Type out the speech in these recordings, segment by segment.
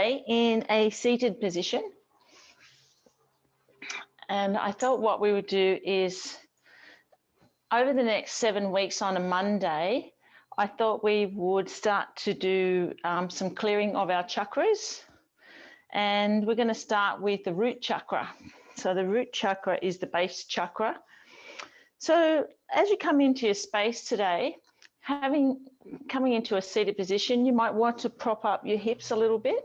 today in a seated position. And I thought what we would do is, over the next 7 weeks on a Monday, I thought we would start to do some clearing of our chakras. And we're going to start with the root chakra. So the root chakra is the base chakra. So as you come into your space today, coming into a seated position, you might want to prop up your hips a little bit.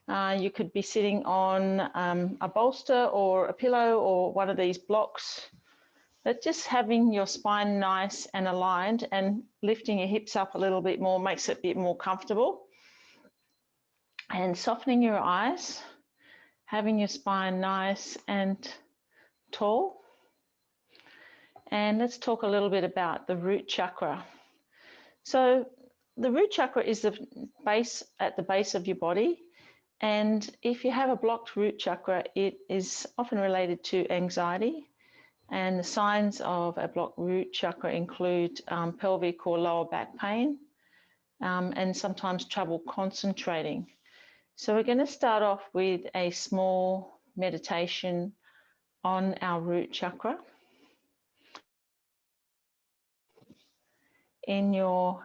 You could be sitting on a bolster or a pillow or one of these blocks, but just having your spine nice and aligned and lifting your hips up a little bit more makes it a bit more comfortable. And softening your eyes, having your spine nice and tall. And let's talk a little bit about the root chakra. So the root chakra is the base at the base of your body. And if you have a blocked root chakra, it is often related to anxiety. And the signs of a blocked root chakra include pelvic or lower back pain and sometimes trouble concentrating. So we're going to start off with a small meditation on our root chakra. In your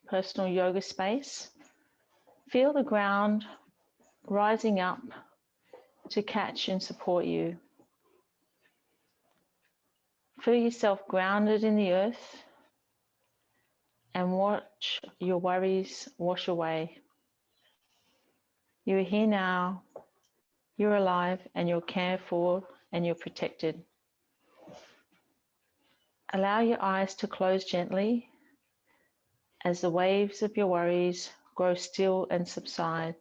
personal yoga space, feel the ground rising up to catch and support you. Feel yourself grounded in the earth and watch your worries wash away. You're here now, you're alive, and you're cared for and you're protected. Allow your eyes to close gently as the waves of your worries grow still and subside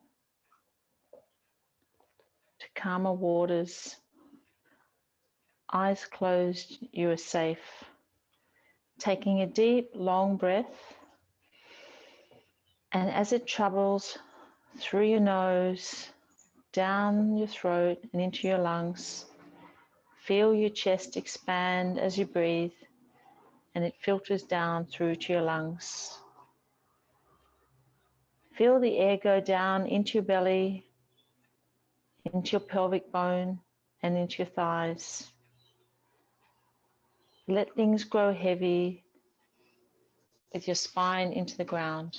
to calmer waters. Eyes closed, you are safe. Taking a deep, long breath, and as it travels through your nose, down your throat and into your lungs, feel your chest expand as you breathe, and it filters down through to your lungs. Feel the air go down into your belly, into your pelvic bone, and into your thighs. Let things grow heavy with your spine into the ground.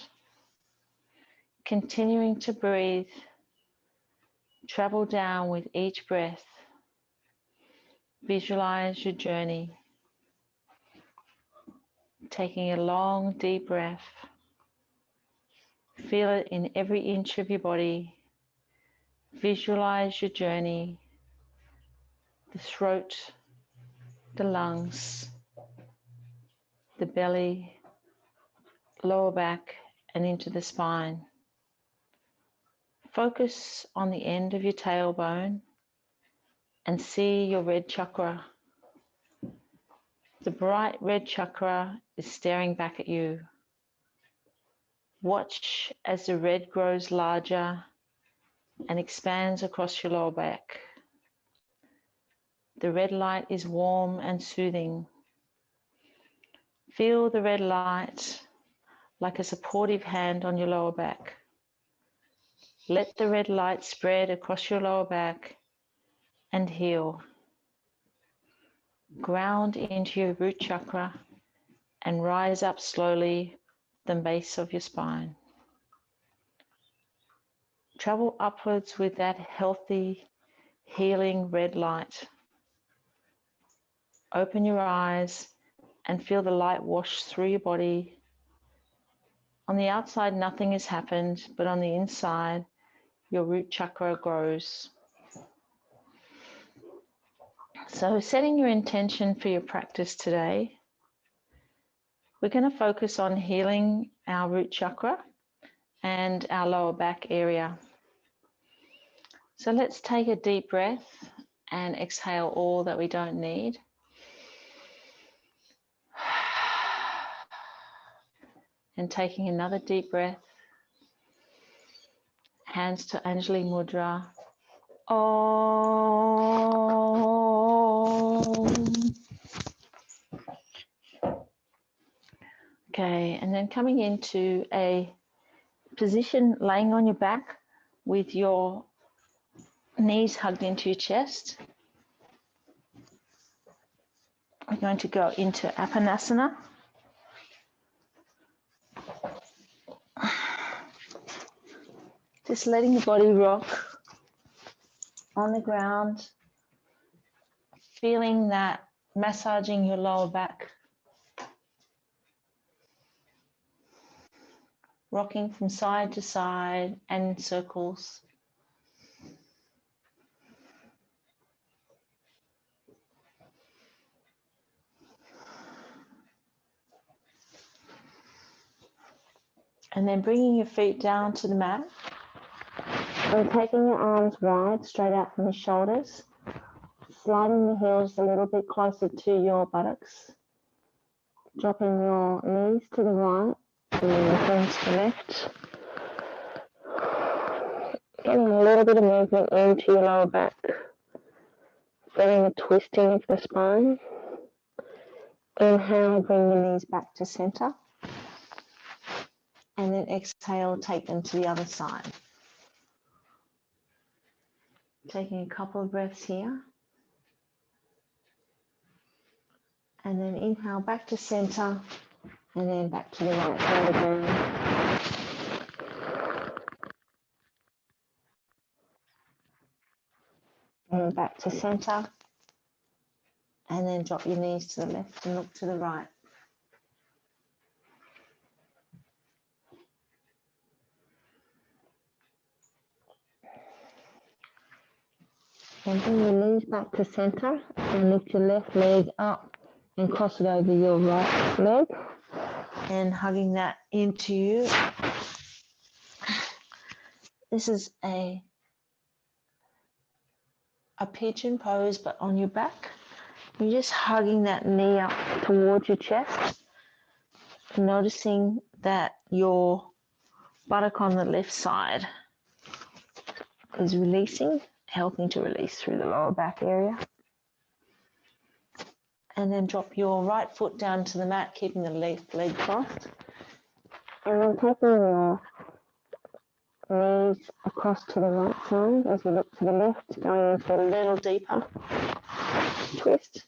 Continuing to breathe, travel down with each breath. Visualize your journey. Taking a long, deep breath. Feel it in every inch of your body. Visualize your journey. The throat, the lungs, the belly, lower back, and into the spine. Focus on the end of your tailbone and see your red chakra. The bright red chakra is staring back at you. Watch as the red grows larger and expands across your lower back. The red light is warm and soothing. Feel the red light like a supportive hand on your lower back. Let the red light spread across your lower back and heal. Ground into your root chakra and rise up slowly the base of your spine. Travel upwards with that healthy, healing red light. Open your eyes and feel the light wash through your body. On the outside, nothing has happened, but on the inside, your root chakra grows. So setting your intention for your practice today, we're going to focus on healing our root chakra and our lower back area. So let's take a deep breath and exhale all that we don't need. And taking another deep breath, hands to Anjali Mudra. Om. Okay, and then coming into a position laying on your back with your knees hugged into your chest. We're going to go into Asana. Just letting the body rock on the ground, feeling that massaging your lower back, rocking from side to side and in circles. And then bringing your feet down to the mat and taking your arms wide, straight out from the shoulders, sliding the heels a little bit closer to your buttocks, dropping your knees to the right and then your hands to the left. Getting a little bit of movement into your lower back, feeling the twisting of the spine. Inhale, bring the knees back to center. And then exhale, take them to the other side. Taking a couple of breaths here. And then inhale back to center. And then back to the right side again. And then back to center. And then drop your knees to the left and look to the right. And bring your knees back to center and lift your left leg up and cross it over your right leg. And hugging that into you. This is a pigeon pose, but on your back. You're just hugging that knee up towards your chest, noticing that your buttock on the left side is releasing, helping to release through the lower back area. And then drop your right foot down to the mat, keeping the left leg crossed. And then taking your knees across to the right side as we look to the left, going into a little deeper twist.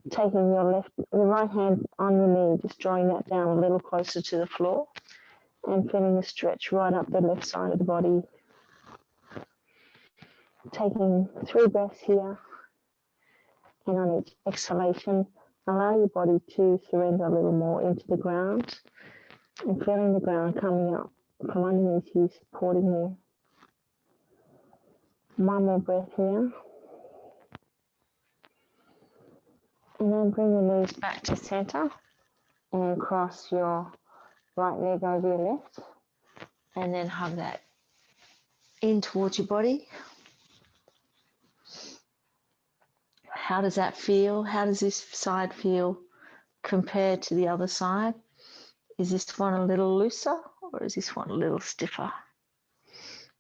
Taking your right hand on your knee, just drawing that down a little closer to the floor and feeling the stretch right up the left side of the body. Taking 3 breaths here, and on each exhalation, allow your body to surrender a little more into the ground and feeling the ground coming up from underneath you, supporting you. 1 more breath here. And then bring your knees back to center and cross your right leg over your left. And then hug that in towards your body. How does that feel? How does this side feel compared to the other side? Is this one a little looser or is this one a little stiffer?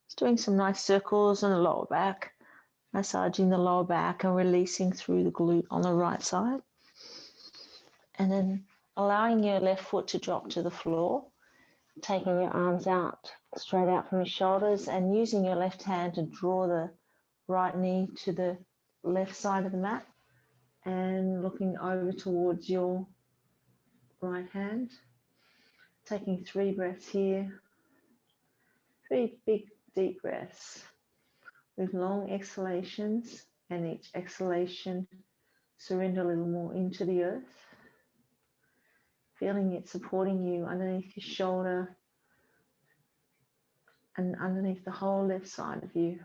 Just doing some nice circles on the lower back, massaging the lower back and releasing through the glute on the right side. And then allowing your left foot to drop to the floor, taking your arms out, straight out from your shoulders, and using your left hand to draw the right knee to the left side of the mat and looking over towards your right hand. Taking 3 breaths here, 3 big deep breaths with long exhalations, and each exhalation surrender a little more into the earth, feeling it supporting you underneath your shoulder and underneath the whole left side of you.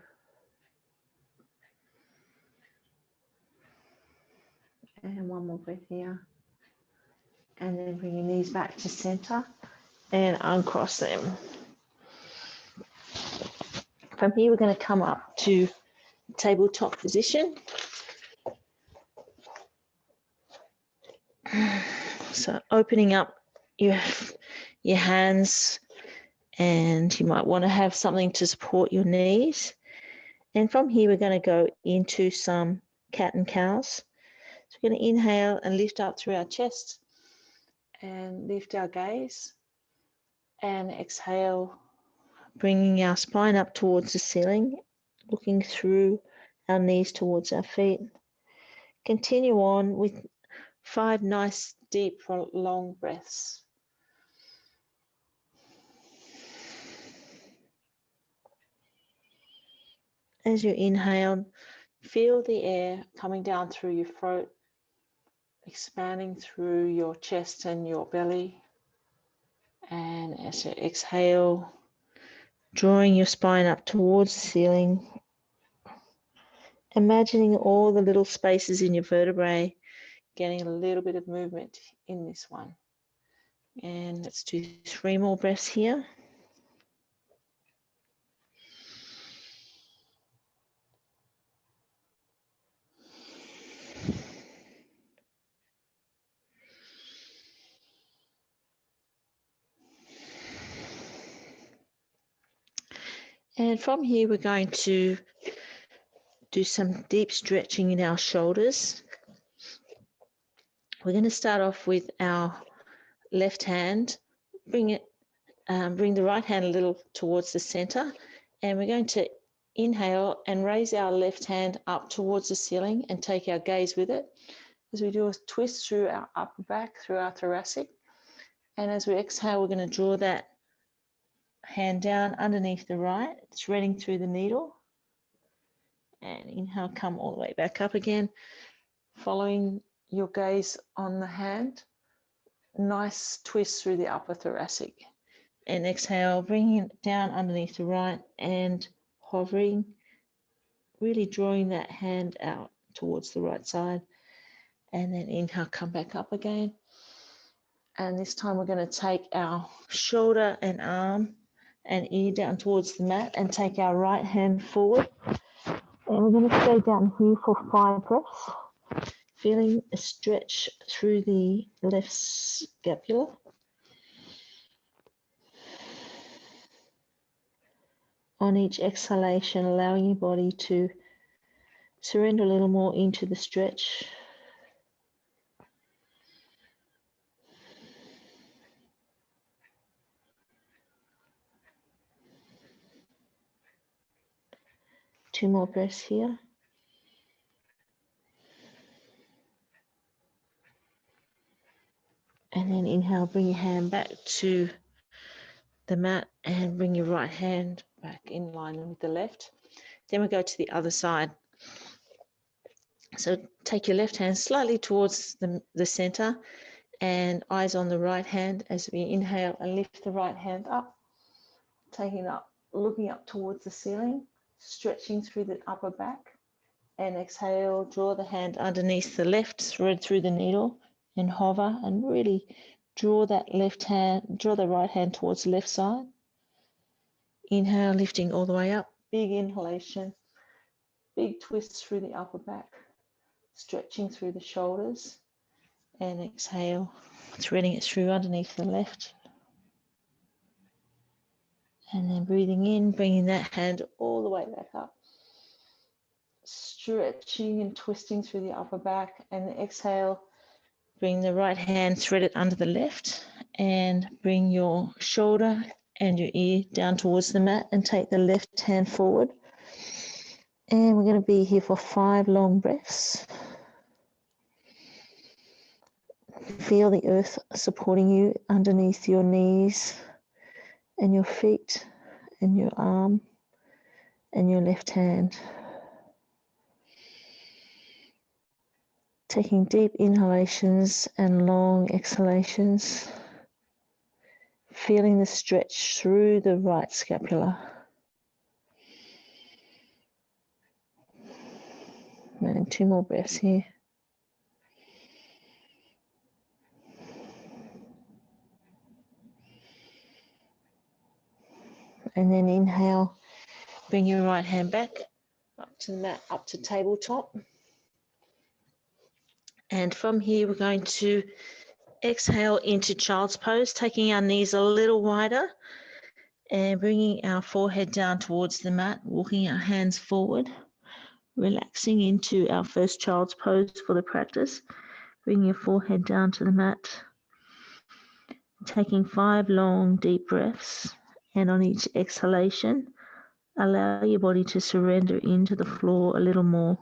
And 1 more breath here. And then bring your knees back to center and uncross them. From here, we're going to come up to tabletop position. So opening up your hands, and you might want to have something to support your knees. And from here, we're going to go into some cat and cows. So we're going to inhale and lift up through our chest and lift our gaze, and exhale, bringing our spine up towards the ceiling, looking through our knees towards our feet. Continue on with 5 nice, deep, long breaths. As you inhale, feel the air coming down through your throat, expanding through your chest and your belly. And as you exhale, drawing your spine up towards the ceiling, imagining all the little spaces in your vertebrae, getting a little bit of movement in this one. And let's do 3 more breaths here. And from here, we're going to do some deep stretching in our shoulders. We're going to start off with our left hand. Bring the right hand a little towards the center, and we're going to inhale and raise our left hand up towards the ceiling and take our gaze with it as we do a twist through our upper back, through our thoracic. And as we exhale, we're going to draw that hand down underneath the right, threading through the needle. And inhale, come all the way back up again, following your gaze on the hand. Nice twist through the upper thoracic. And exhale, bringing it down underneath the right and hovering, really drawing that hand out towards the right side. And then inhale, come back up again. And this time we're going to take our shoulder and arm and ear down towards the mat and take our right hand forward. And we're going to stay down here for 5 breaths, feeling a stretch through the left scapula. On each exhalation, allowing your body to surrender a little more into the stretch. Two more breaths here. And then inhale, bring your hand back to the mat and bring your right hand back in line with the left. Then we go to the other side. So take your left hand slightly towards the center and eyes on the right hand as we inhale and lift the right hand up, taking up, looking up towards the ceiling, stretching through the upper back. And exhale, draw the hand underneath the left, thread through the needle and hover and really draw the right hand towards the left side. Inhale, lifting all the way up, big inhalation, big twist through the upper back, stretching through the shoulders, and exhale, threading it through underneath the left. And then breathing in, bringing that hand all the way back up, stretching and twisting through the upper back, and exhale, bring the right hand, thread it under the left, and bring your shoulder and your ear down towards the mat and take the left hand forward. And we're going to be here for 5 long breaths. Feel the earth supporting you underneath your knees and your feet and your arm and your left hand. Taking deep inhalations and long exhalations. Feeling the stretch through the right scapula. And 2 more breaths here. And then inhale, bring your right hand back up to the mat, up to tabletop. And from here, we're going to exhale into child's pose, taking our knees a little wider and bringing our forehead down towards the mat, walking our hands forward, relaxing into our first child's pose for the practice. Bring your forehead down to the mat, taking 5 long, deep breaths. And on each exhalation, allow your body to surrender into the floor a little more,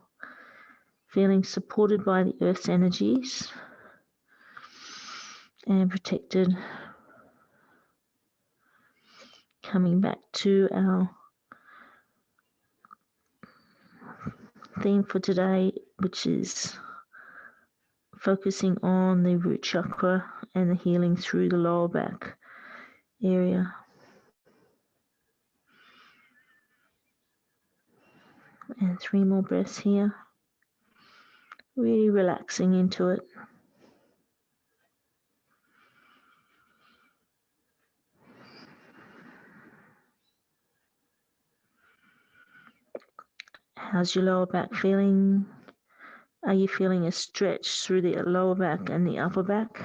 feeling supported by the earth's energies and protected. Coming back to our theme for today, which is focusing on the root chakra and the healing through the lower back area. And 3 more breaths here. Really relaxing into it. How's your lower back feeling? Are you feeling a stretch through the lower back and the upper back?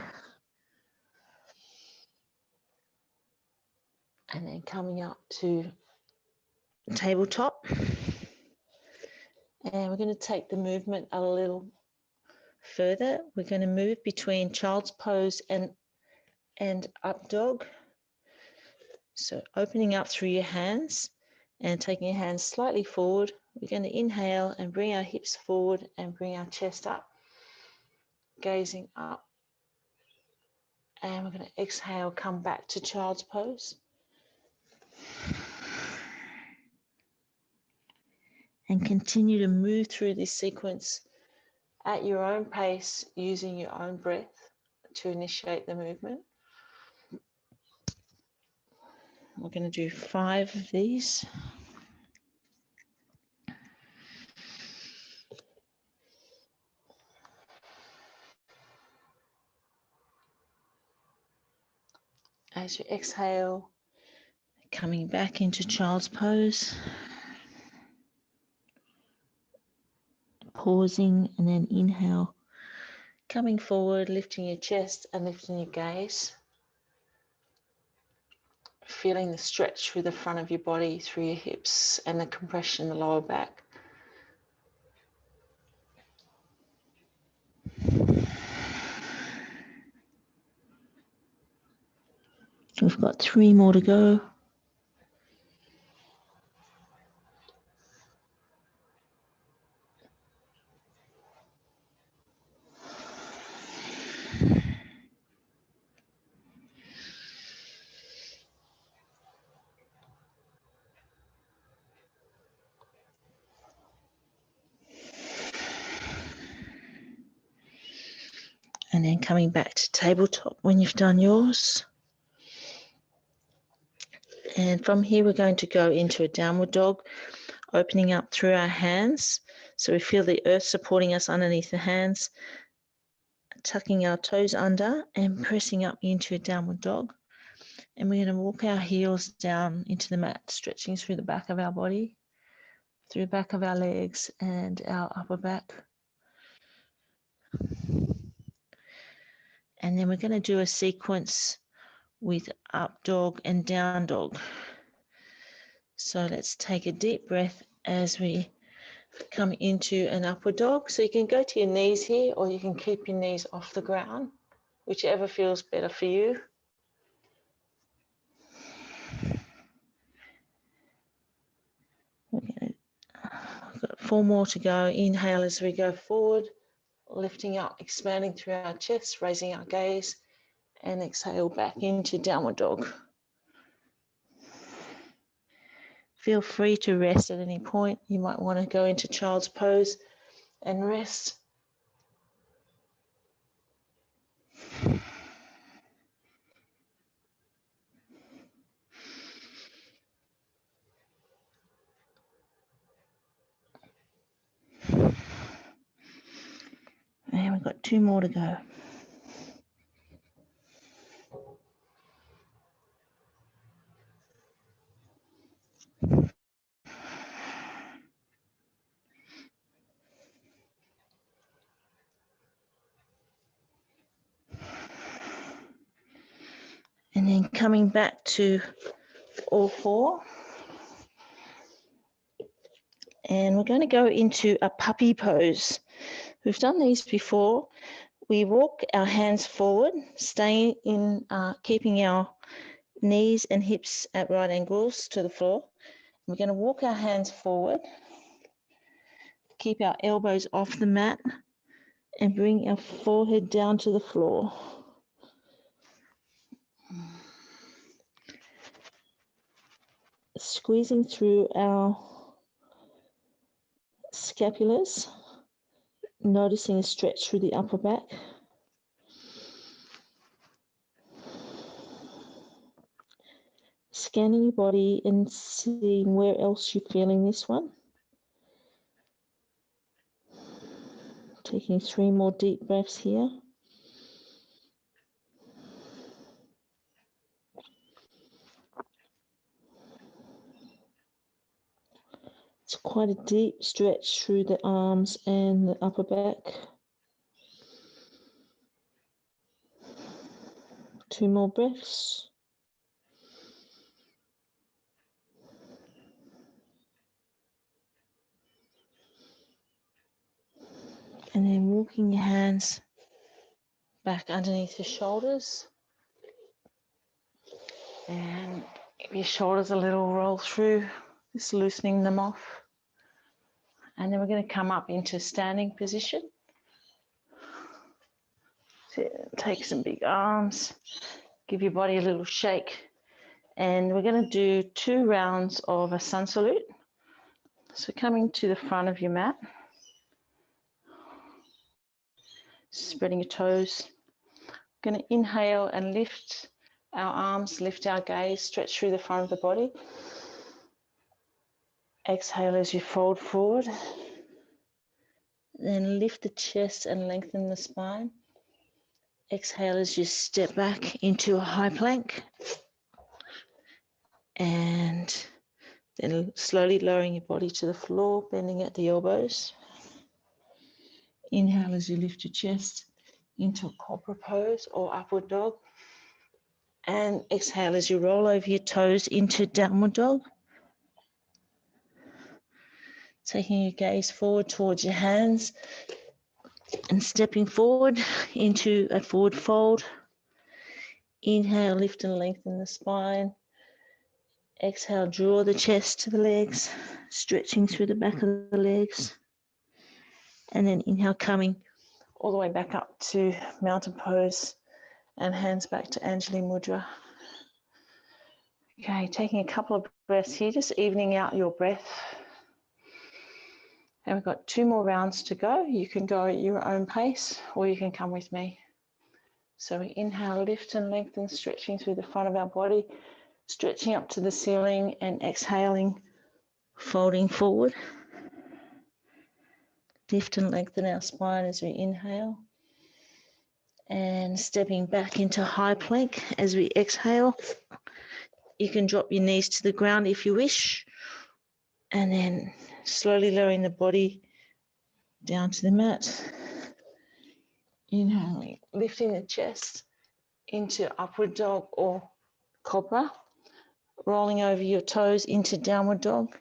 And then coming up to tabletop. And we're going to take the movement a little further. We're going to move between child's pose and up dog. So opening up through your hands and taking your hands slightly forward. We're going to inhale and bring our hips forward and bring our chest up, gazing up. And we're going to exhale, come back to child's pose. And continue to move through this sequence at your own pace, using your own breath to initiate the movement. We're going to do 5 of these. As you exhale, coming back into child's pose, pausing, and then inhale, coming forward, lifting your chest and lifting your gaze, feeling the stretch through the front of your body, through your hips, and the compression in the lower back. We've got 3 more to go. And then coming back to tabletop when you've done yours. And from here, we're going to go into a downward dog, opening up through our hands. So we feel the earth supporting us underneath the hands, tucking our toes under and pressing up into a downward dog. And we're going to walk our heels down into the mat, stretching through the back of our body, through the back of our legs and our upper back. And then we're going to do a sequence with up dog and down dog. So let's take a deep breath as we come into an upward dog. So you can go to your knees here, or you can keep your knees off the ground, whichever feels better for you. We've got 4 more to go. Inhale as we go forward, lifting up, expanding through our chest, raising our gaze, and exhale back into downward dog. Feel free to rest at any point. You might want to go into child's pose and rest. And we've got 2 more to go. And then coming back to all 4. And we're going to go into a puppy pose. We've done these before. We walk our hands forward, staying in, keeping our Knees and hips at right angles to the floor. We're going to walk our hands forward, keep our elbows off the mat, and bring our forehead down to the floor. Squeezing through our scapulars, noticing a stretch through the upper back. Scanning your body and seeing where else you're feeling this one. Taking 3 more deep breaths here. It's quite a deep stretch through the arms and the upper back. 2 more breaths. And then walking your hands back underneath your shoulders. And give your shoulders a little roll through, just loosening them off. And then we're going to come up into standing position. So take some big arms, give your body a little shake. And we're going to do 2 rounds of a sun salute. So coming to the front of your mat, spreading your toes. Going to inhale and lift our arms, lift our gaze, stretch through the front of the body. Exhale as you fold forward. Then lift the chest and lengthen the spine. Exhale as you step back into a high plank. And then slowly lowering your body to the floor, bending at the elbows. Inhale as you lift your chest into a cobra pose or upward dog. And exhale as you roll over your toes into downward dog. Taking your gaze forward towards your hands and stepping forward into a forward fold. Inhale, lift and lengthen the spine. Exhale, draw the chest to the legs, stretching through the back of the legs. And then inhale, coming all the way back up to mountain pose and hands back to Anjali Mudra. Okay, taking a couple of breaths here, just evening out your breath. And we've got 2 more rounds to go. You can go at your own pace or you can come with me. So we inhale, lift and lengthen, stretching through the front of our body, stretching up to the ceiling, and exhaling, folding forward. Lift and lengthen our spine as we inhale. And stepping back into high plank as we exhale. You can drop your knees to the ground if you wish. And then slowly lowering the body down to the mat. Inhaling, lifting the chest into upward dog or cobra. Rolling over your toes into downward dog.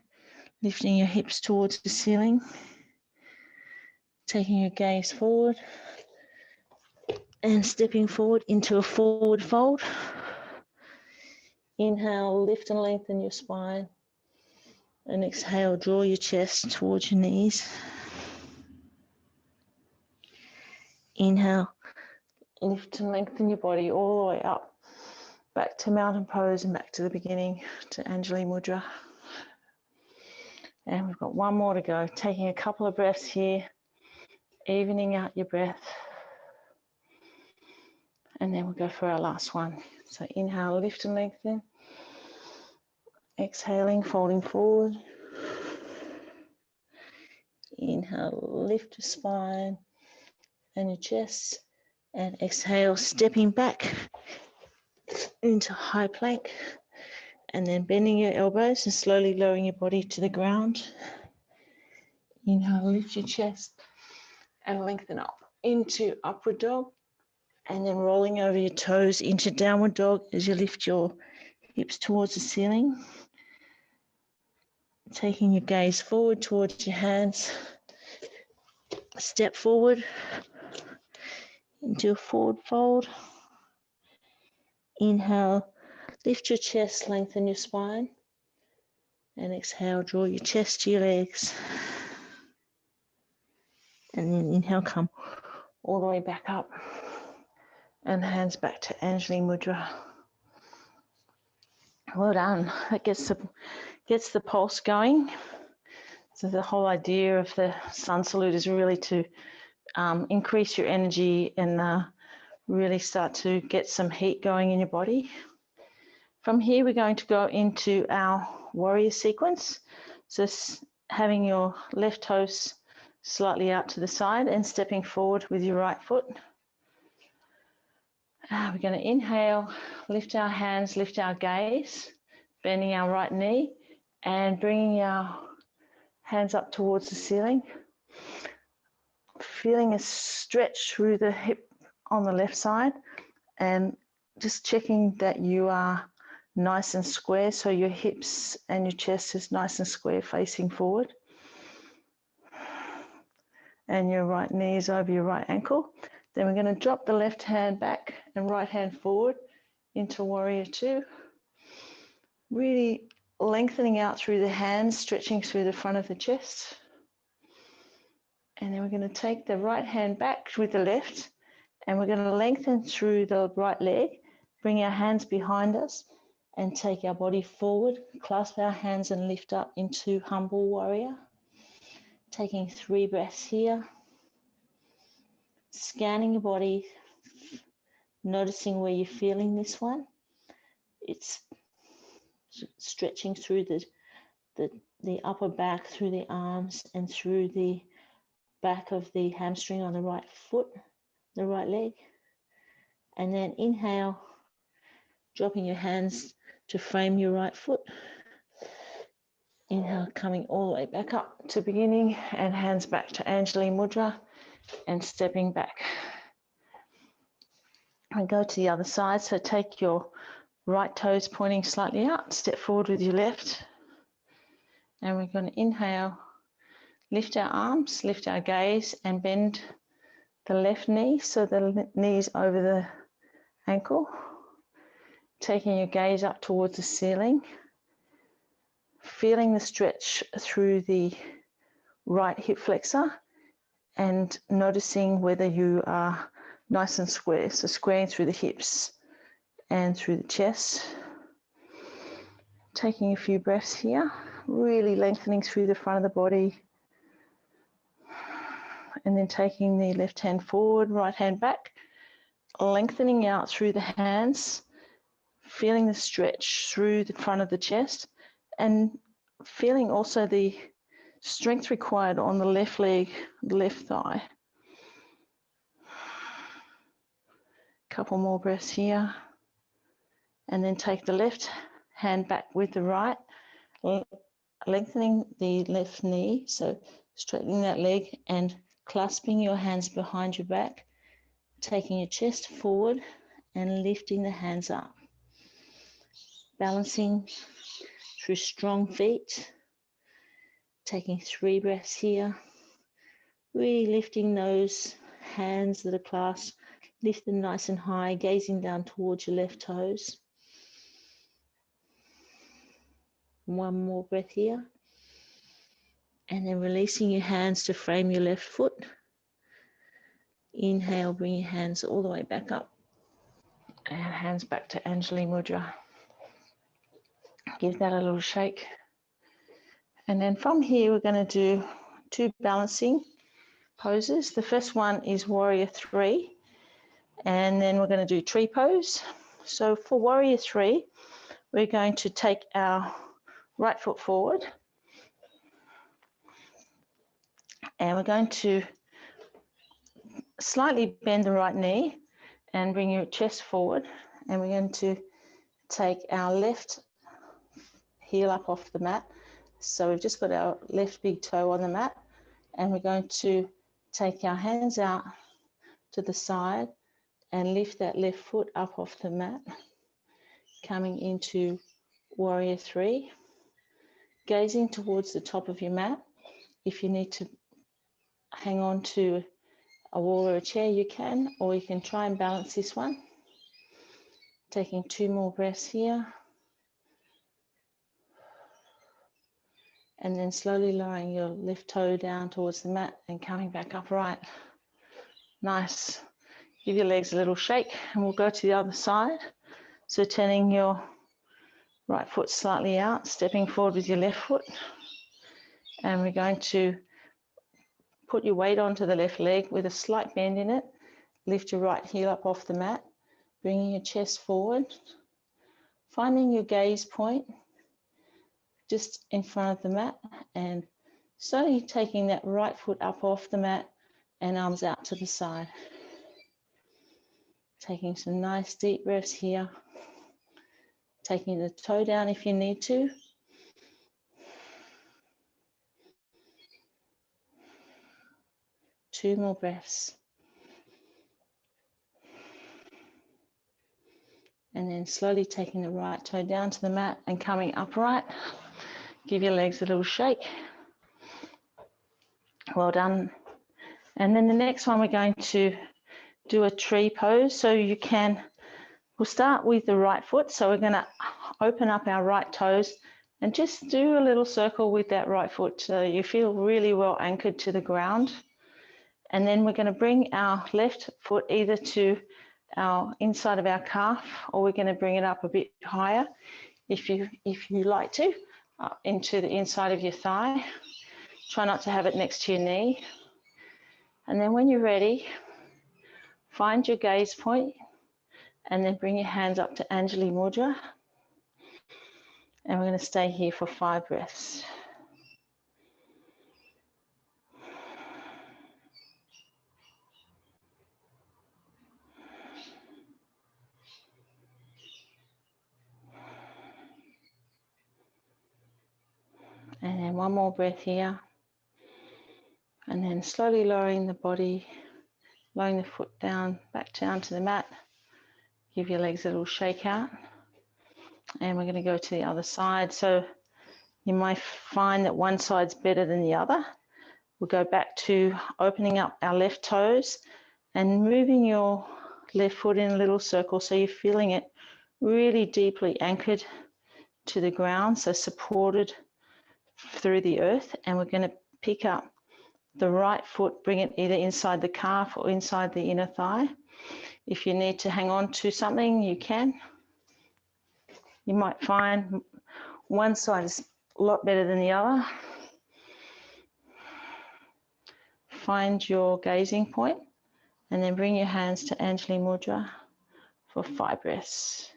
Lifting your hips towards the ceiling. Taking your gaze forward. And stepping forward into a forward fold. Inhale, lift and lengthen your spine. And exhale, draw your chest towards your knees. Inhale, lift and lengthen your body all the way up. Back to mountain pose and back to the beginning, to Anjali Mudra. And we've got 1 more to go. Taking a couple of breaths here, evening out your breath. And then we'll go for our last one. So inhale, lift and lengthen. Exhaling, folding forward. Inhale, lift your spine and your chest. And exhale, stepping back into high plank. And then bending your elbows and slowly lowering your body to the ground. Inhale, lift your chest and lengthen up into upward dog. And then rolling over your toes into downward dog as you lift your hips towards the ceiling. Taking your gaze forward towards your hands. Step forward into a forward fold. Inhale, Lift your chest, lengthen your spine. And exhale, draw your chest to your legs. And then inhale, come all the way back up. And hands back to Anjali Mudra. Well done. That gets the pulse going. So the whole idea of the sun salute is really to increase your energy and really start to get some heat going in your body. From here, we're going to go into our warrior sequence. So having your left toes slightly out to the side and stepping forward with your right foot. We're going to inhale, lift our hands, lift our gaze, bending our right knee and bringing our hands up towards the ceiling. Feeling a stretch through the hip on the left side and just checking that you are nice and square, so your hips and your chest is nice and square facing forward. And your right knee is over your right ankle. Then we're going to drop the left hand back and right hand forward into warrior two. Really lengthening out through the hands, stretching through the front of the chest. And then we're going to take the right hand back with the left and we're going to lengthen through the right leg, bring our hands behind us and take our body forward, clasp our hands and lift up into humble warrior. Taking 3 breaths here. Scanning your body, noticing where you're feeling this one. It's stretching through the upper back, through the arms and through the back of the hamstring on the right foot, the right leg. And then inhale, dropping your hands to frame your right foot. Inhale, coming all the way back up to beginning and hands back to Anjali Mudra and stepping back. And go to the other side. So take your right toes pointing slightly out, step forward with your left. And we're going to inhale, lift our arms, lift our gaze and bend the left knee so the knee is over the ankle. Taking your gaze up towards the ceiling. Feeling the stretch through the right hip flexor and noticing whether you are nice and square. So squaring through the hips and through the chest. Taking a few breaths here, really lengthening through the front of the body. And then taking the left hand forward, right hand back, lengthening out through the hands, feeling the stretch through the front of the chest and feeling also the strength required on the left leg, the left thigh. Couple more breaths here. And then take the left hand back with the right, lengthening the left knee, so straightening that leg and clasping your hands behind your back, taking your chest forward and lifting the hands up. Balancing through strong feet, taking 3 breaths here, really lifting those hands that are clasped, lift them nice and high, gazing down towards your left toes. 1 more breath here. And then releasing your hands to frame your left foot. Inhale, bring your hands all the way back up. And hands back to Anjali Mudra. Give that a little shake. And then from here, we're going to do 2 balancing poses. The first one is warrior 3. And then we're going to do tree pose. So for warrior 3, we're going to take our right foot forward. And we're going to slightly bend the right knee and bring your chest forward. And we're going to take our left heel up off the mat. So we've just got our left big toe on the mat. And we're going to take our hands out to the side and lift that left foot up off the mat. Coming into warrior 3. Gazing towards the top of your mat. If you need to hang on to a wall or a chair, you can, or you can try and balance this one. Taking 2 more breaths here. And then slowly lowering your left toe down towards the mat and coming back upright. Nice. Give your legs a little shake and we'll go to the other side. So turning your right foot slightly out, stepping forward with your left foot. And we're going to put your weight onto the left leg with a slight bend in it. Lift your right heel up off the mat, bringing your chest forward. Finding your gaze point just in front of the mat and slowly taking that right foot up off the mat and arms out to the side. Taking some nice deep breaths here. Taking the toe down if you need to. Two more breaths. And then slowly taking the right toe down to the mat and coming upright. Give your legs a little shake. Well done. And then the next one we're going to do a tree pose. So we'll start with the right foot. So we're going to open up our right toes and just do a little circle with that right foot so you feel really well anchored to the ground. And then we're going to bring our left foot either to our inside of our calf, or we're going to bring it up a bit higher if you like to, into the inside of your thigh. Try not to have it next to your knee. And then when you're ready, find your gaze point and then bring your hands up to Anjali Mudra. And we're going to stay here for 5 breaths. And then one more breath here. And then slowly lowering the body, lowering the foot down, back down to the mat. Give your legs a little shake out. And we're going to go to the other side. So you might find that one side's better than the other. We'll go back to opening up our left toes and moving your left foot in a little circle so you're feeling it really deeply anchored to the ground, so supported through the earth. And we're going to pick up the right foot, bring it either inside the calf or inside the inner thigh. If you need to hang on to something, you can. You might find one side is a lot better than the other. Find your gazing point and then bring your hands to Anjali Mudra for 5 breaths.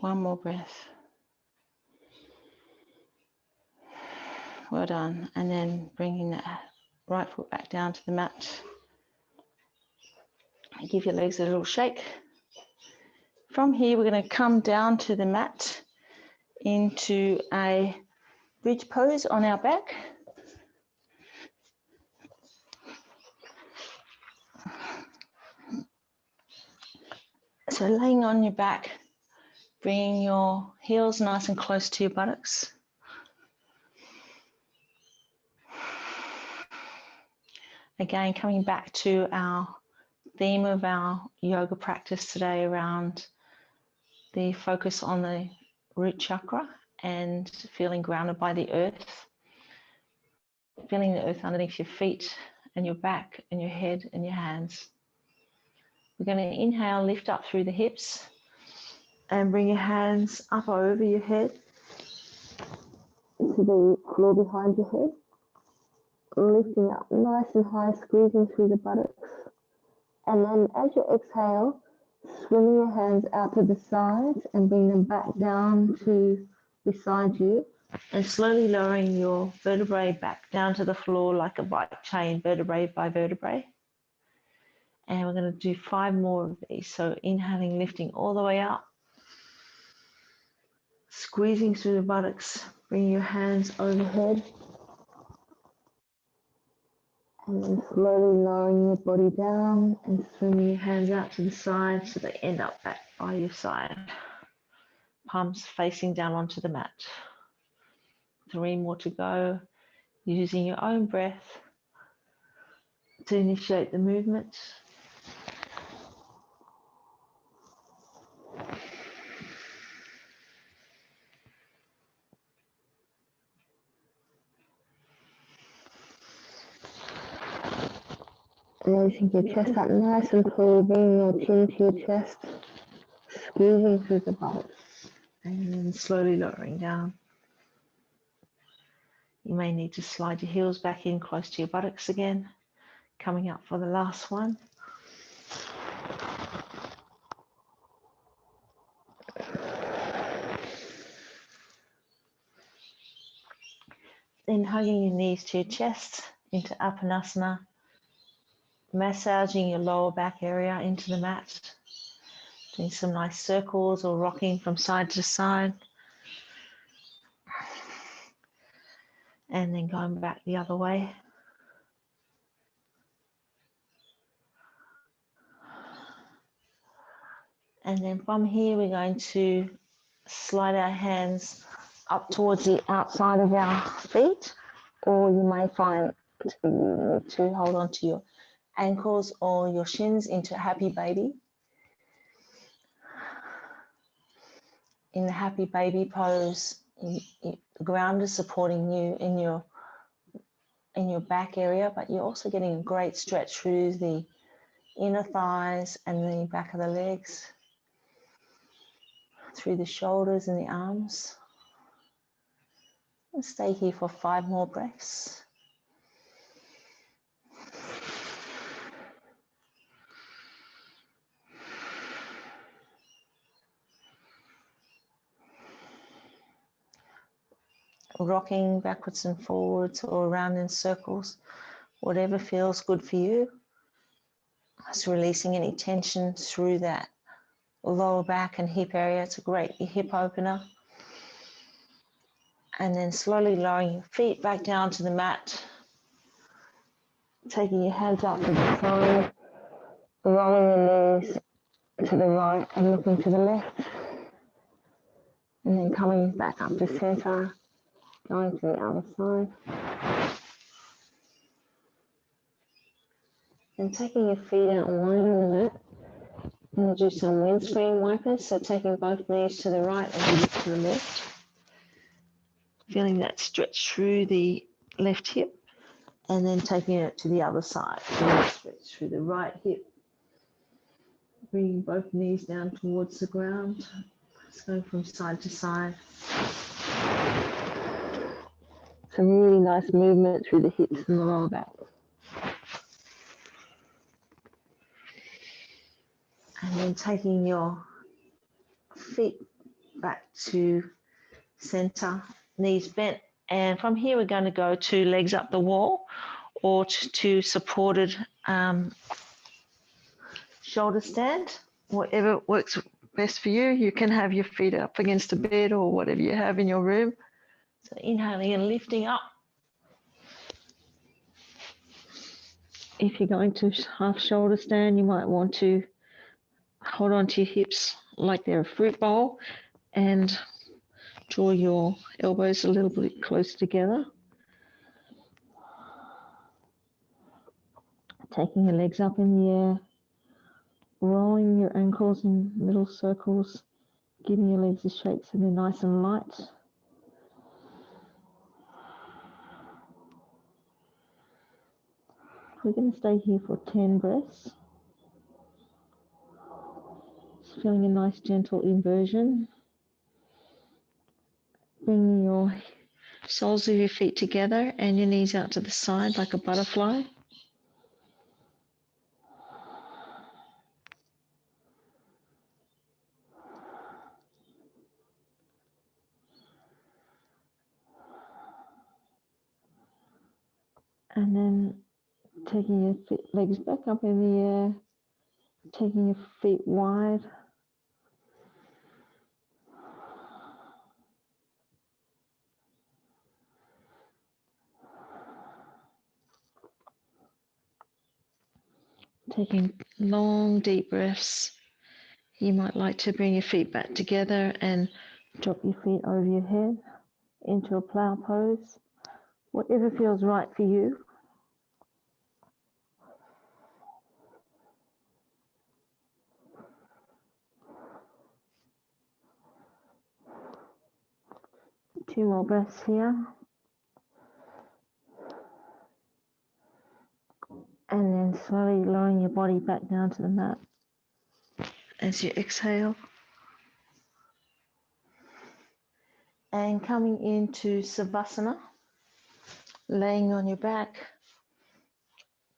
One more breath. Well done. And then bringing that right foot back down to the mat. Give your legs a little shake. From here, we're going to come down to the mat into a bridge pose on our back. So laying on your back, bringing your heels nice and close to your buttocks. Again, coming back to our theme of our yoga practice today around the focus on the root chakra and feeling grounded by the earth. Feeling the earth underneath your feet and your back and your head and your hands. We're going to inhale, lift up through the hips and bring your hands up over your head to the floor behind your head. Lifting up nice and high, squeezing through the buttocks. And then as you exhale, swinging your hands out to the sides and bring them back down to beside you. And slowly lowering your vertebrae back down to the floor like a bike chain, vertebrae by vertebrae. And we're going to do 5 more of these. So inhaling, lifting all the way up. Squeezing through the buttocks. Bring your hands overhead. And then slowly lowering your body down and swinging your hands out to the side so they end up back by your side. palms facing down onto the mat. 3 more to go, using your own breath to initiate the movement. Raising your chest up nice and full, bringing your chin to your chest, squeezing through the bulk, and then slowly lowering down. You may need to slide your heels back in close to your buttocks again, coming up for the last one. Then hugging your knees to your chest into Asana, massaging your lower back area into the mat, doing some nice circles or rocking from side to side, and then going back the other way. And then from here, we're going to slide our hands up towards the outside of our feet, or you may find to hold on to your ankles or your shins into happy baby. In the happy baby pose, the ground is supporting you in your back area, but you're also getting a great stretch through the inner thighs and the back of the legs, through the shoulders and the arms. And stay here for 5 more breaths. Rocking backwards and forwards or around in circles, whatever feels good for you. Just releasing any tension through that lower back and hip area. It's a great hip opener. And then slowly lowering your feet back down to the mat, taking your hands up to the side, rolling your knees to the right and looking to the left, and then coming back up to center, going to the other side. And taking your feet out wide on the mat, and we'll do some windscreen wipers, so taking both knees to the right and to the left. Feeling that stretch through the left hip, and then taking it to the other side. Stretch through the right hip, bringing both knees down towards the ground, just going from side to side. Some really nice movement through the hips and the lower back. And then taking your feet back to center, knees bent. And from here, we're going to go 2 legs up the wall or to supported shoulder stand, whatever works best for you. You can have your feet up against a bed or whatever you have in your room. So inhaling and lifting up. If you're going to half shoulder stand, you might want to hold on to your hips like they're a fruit bowl and draw your elbows a little bit close together. Taking your legs up in the air, rolling your ankles in little circles, giving your legs a shake so they're nice and light. We're going to stay here for 10 breaths. Just feeling a nice gentle inversion. Bringing your soles of your feet together and your knees out to the side like a butterfly. And then taking your legs back up in the air, taking your feet wide. Taking long, deep breaths. You might like to bring your feet back together and Drop your feet over your head into a plow pose, whatever feels right for you. Two more breaths here. And then slowly lowering your body back down to the mat as you exhale. And coming into Savasana, laying on your back.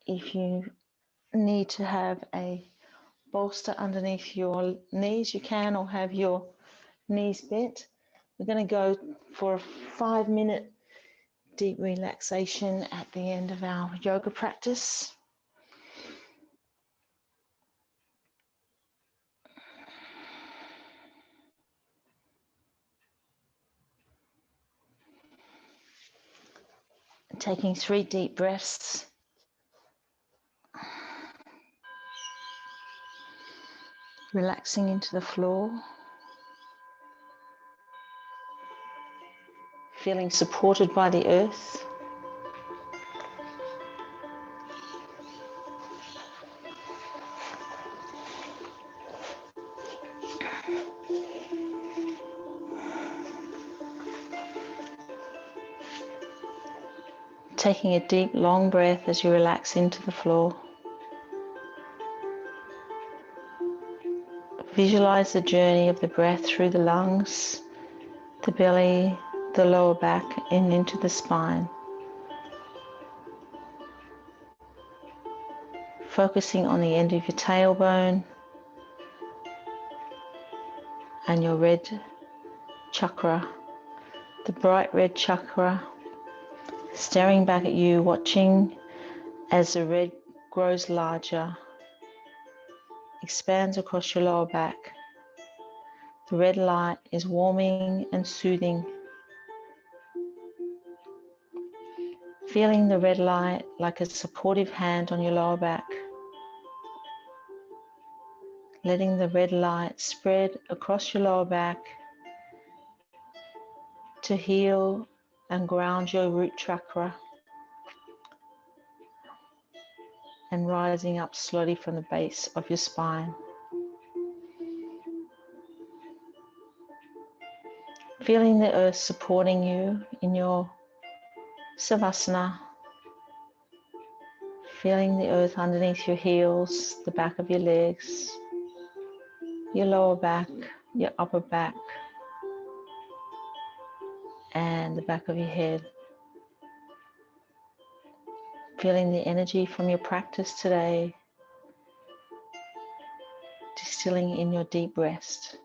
If you need to have a bolster underneath your knees, you can, or have your knees bent. We're going to go for a 5-minute deep relaxation at the end of our yoga practice. Taking 3 deep breaths. Relaxing into the floor. Feeling supported by the earth. Taking a deep, long breath as you relax into the floor. Visualize the journey of the breath through the lungs, the belly, the lower back, and into the spine. Focusing on the end of your tailbone and your red chakra, the bright red chakra, staring back at you, watching as the red grows larger, expands across your lower back. The red light is warming and soothing. Feeling the red light like a supportive hand on your lower back. Letting the red light spread across your lower back to heal and ground your root chakra, and rising up slowly from the base of your spine. Feeling the earth supporting you in your Savasana. Feeling the earth underneath your heels, the back of your legs, your lower back, your upper back, and the back of your head. Feeling the energy from your practice today distilling in your deep rest.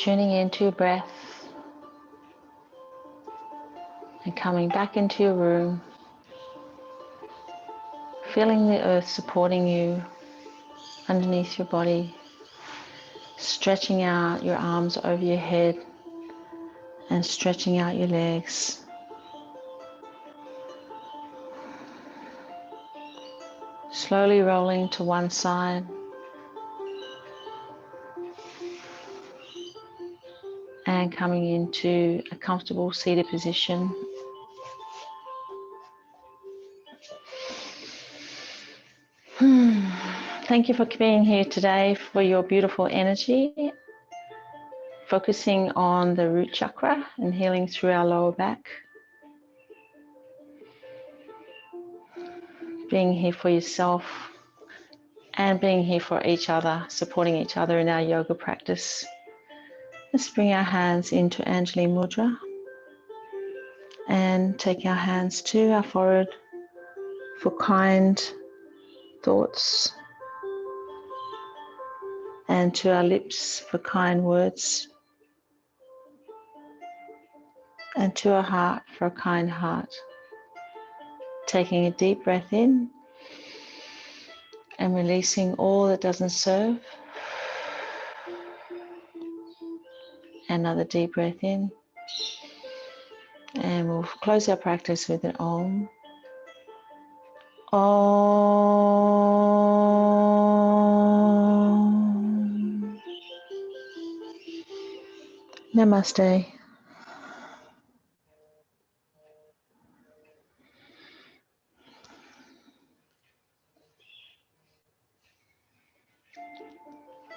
tuning into your breath and coming back into your room, feeling the earth supporting you underneath your body, stretching out your arms over your head and stretching out your legs. Slowly rolling to one side and coming into a comfortable seated position. Thank you for being here today, for your beautiful energy, focusing on the root chakra and healing through our lower back. Being here for yourself and being here for each other, supporting each other in our yoga practice. Let's bring our hands into Anjali Mudra and take our hands to our forehead for kind thoughts and to our lips for kind words and to our heart for a kind heart. Taking a deep breath in and releasing all that doesn't serve. Another deep breath in, and we'll close our practice with an Om. Om. Namaste.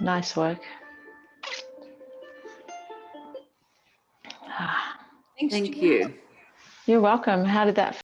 Nice work. Thank you. You're welcome. How did that